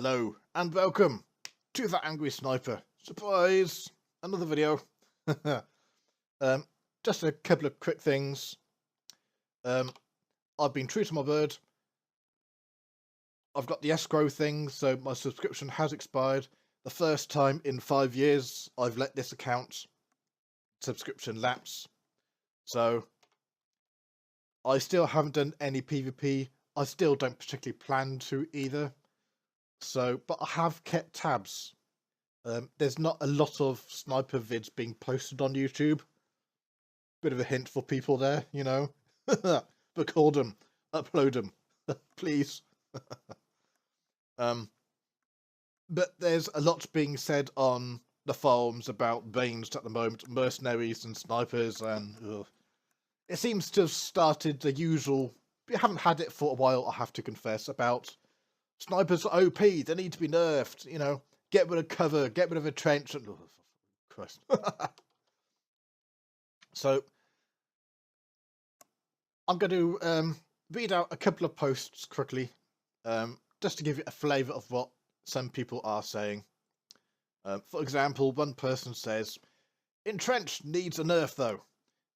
Hello and welcome to That Angry Sniper. Surprise! Another video. Just a couple of quick things. I've been true to my word. I've got the escrow thing, so my subscription has expired. The first time in 5 years I've let this account subscription lapse. So I still haven't done any PvP. I still don't particularly plan to either. So, but I have kept tabs. There's not a lot of sniper vids being posted on YouTube. Bit of a hint for people there, you know. Record them, upload them, please. But there's a lot being said on the forums about ranged at the moment, mercenaries and snipers, and it seems to have started the usual. We haven't had it for a while, I have to confess, about snipers are OP, they need to be nerfed, you know, get rid of cover, get rid of a trench, and oh, Christ. So I'm going to read out a couple of posts quickly, just to give you a flavour of what some people are saying. For example, one person says, "Entrenched needs a nerf though,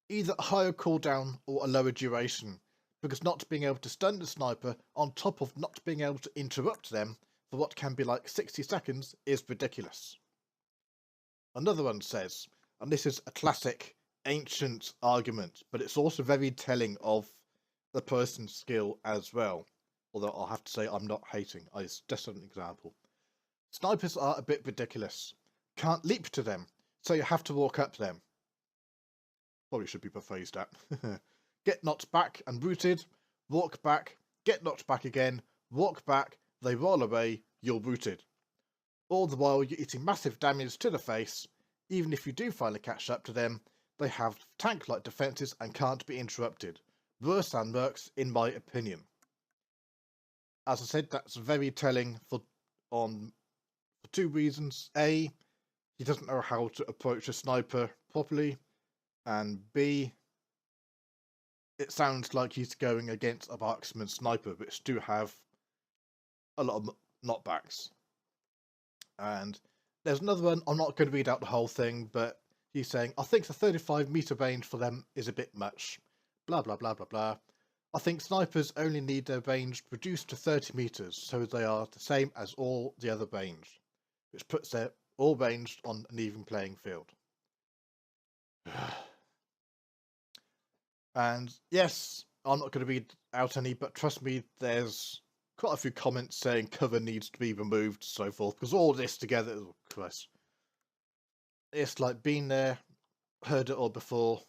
either a higher cooldown or a lower duration, because not being able to stun the sniper on top of not being able to interrupt them for what can be like 60 seconds is ridiculous." Another one says, and this is a classic ancient argument, but it's also very telling of the person's skill as well, although I'll have to say I'm not hating, it's just an example. "Snipers are a bit ridiculous. Can't leap to them, so you have to walk up them." Probably should be rephrased that. "Get knocked back and rooted, walk back, get knocked back again, walk back, they roll away, you're rooted. All the while you're eating massive damage to the face. Even if you do finally catch up to them, they have tank-like defences and can't be interrupted. Worse than mercs, in my opinion." As I said, that's very telling for two reasons. A, he doesn't know how to approach a sniper properly, and B, it sounds like he's going against a marksman sniper, which do have a lot of knockbacks. And there's another one, I'm not going to read out the whole thing, but he's saying, "I think the 35 meter range for them is a bit much. Blah, blah, blah, blah, blah. I think snipers only need their range reduced to 30 meters, so they are the same as all the other range, which puts them all ranged on an even playing field." And yes, I'm not going to read out any, but trust me, there's quite a few comments saying cover needs to be removed, so forth, because all this together, oh Christ, it's like been there, heard it all before.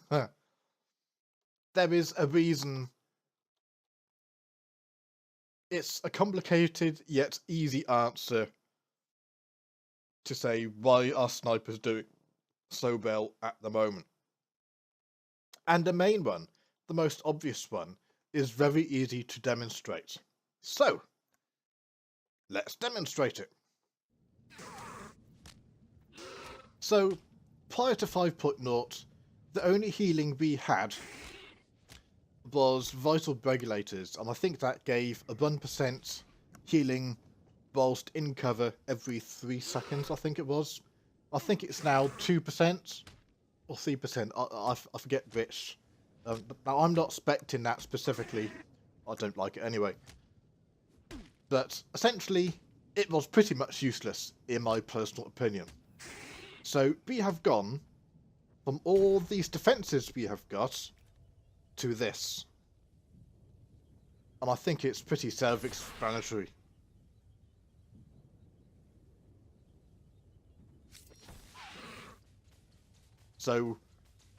There is a reason. It's a complicated yet easy answer to say why are snipers doing so well at the moment. And the main one, the most obvious one, is very easy to demonstrate. So, let's demonstrate it. So, prior to 5.0, the only healing we had was vital regulators, and I think that gave a 1% healing whilst in cover every 3 seconds, I think it was. I think it's now 2% or 3%, I forget which. Now I'm not specting that specifically, I don't like it anyway. But essentially, it was pretty much useless in my personal opinion. So we have gone from all these defences we have got to this. And I think it's pretty self-explanatory. So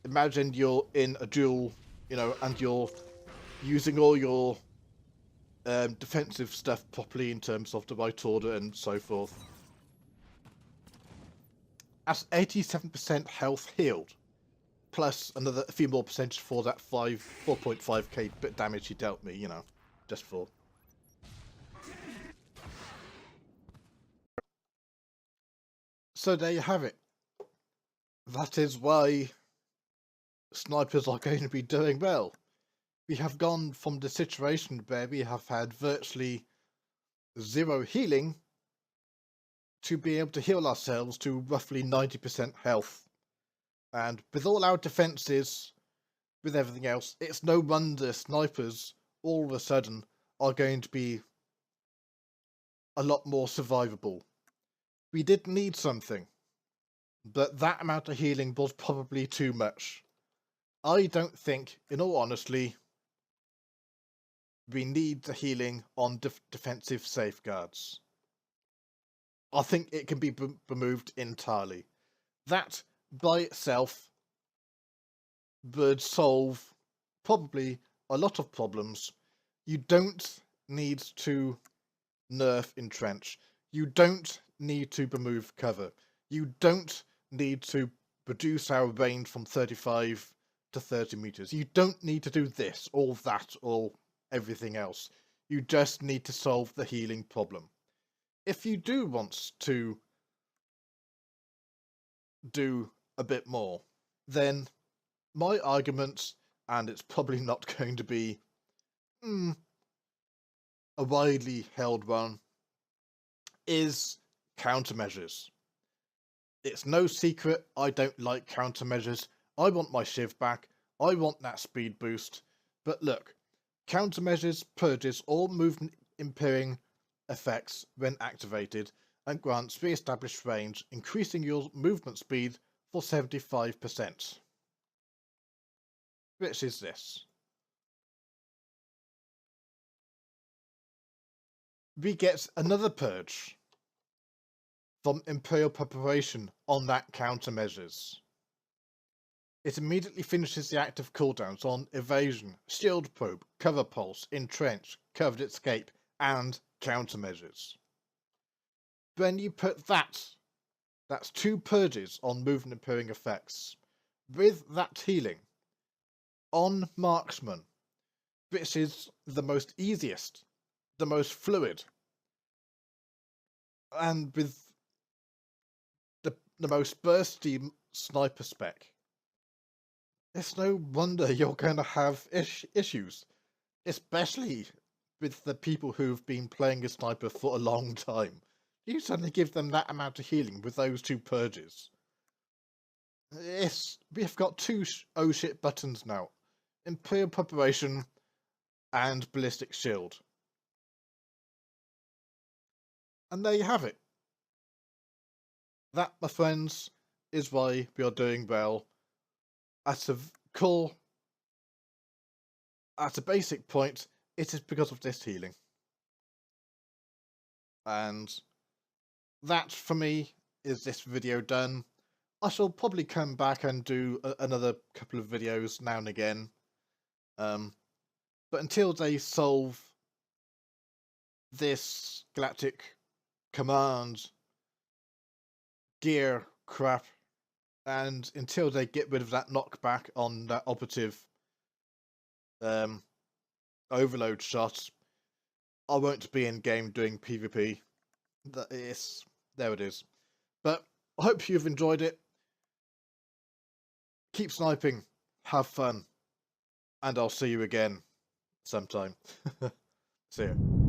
imagine you're in a duel, you know, and you're using all your defensive stuff properly in terms of the right order and so forth. That's 87% health healed, plus another a few more percentage for that 4.5k bit damage he dealt me, you know, just for. So there you have it. That is why snipers are going to be doing well. We have gone from the situation where we have had virtually 0 healing to be able to heal ourselves to roughly 90% health. And with all our defenses, with everything else, it's no wonder snipers all of a sudden are going to be a lot more survivable. We did need something, but that amount of healing was probably too much. I don't think, in all honesty, we need the healing on defensive safeguards. I think it can be removed entirely. That by itself would solve probably a lot of problems. You don't need to nerf entrench. You don't need to remove cover. You don't need to reduce our range from 35 to 30 meters. You don't need to do this, or that, or everything else. You just need to solve the healing problem. If you do want to do a bit more, then my argument, and it's probably not going to be a widely held one, is countermeasures. It's no secret I don't like countermeasures. I want my shiv back. I want that speed boost. But look, countermeasures purges all movement impairing effects when activated and grants re-established range, increasing your movement speed for 75%. Which is this. We get another purge from Imperial Preparation on that countermeasures. It immediately finishes the active cooldowns on Evasion, Shield Probe, Cover Pulse, Entrench, Covered Escape, and countermeasures. When you put that's 2 purges on movement impairing effects. With that healing on Marksman, which is the most easiest, the most fluid, and with the most bursty sniper spec, it's no wonder you're going to have issues, especially with the people who've been playing a sniper for a long time. You suddenly give them that amount of healing with those 2 purges. We've got 2 oh shit buttons now. Imperial Preparation and Ballistic Shield. And there you have it. That, my friends, is why we are doing well. At a basic point, it is because of this healing. And that, for me, is this video done. I shall probably come back and do another couple of videos now and again. But until they solve this galactic command gear crap, and until they get rid of that knockback on that operative overload shot, I won't be in game doing PvP. There it is. But I hope you've enjoyed it. Keep sniping, have fun, and I'll see you again sometime. See ya.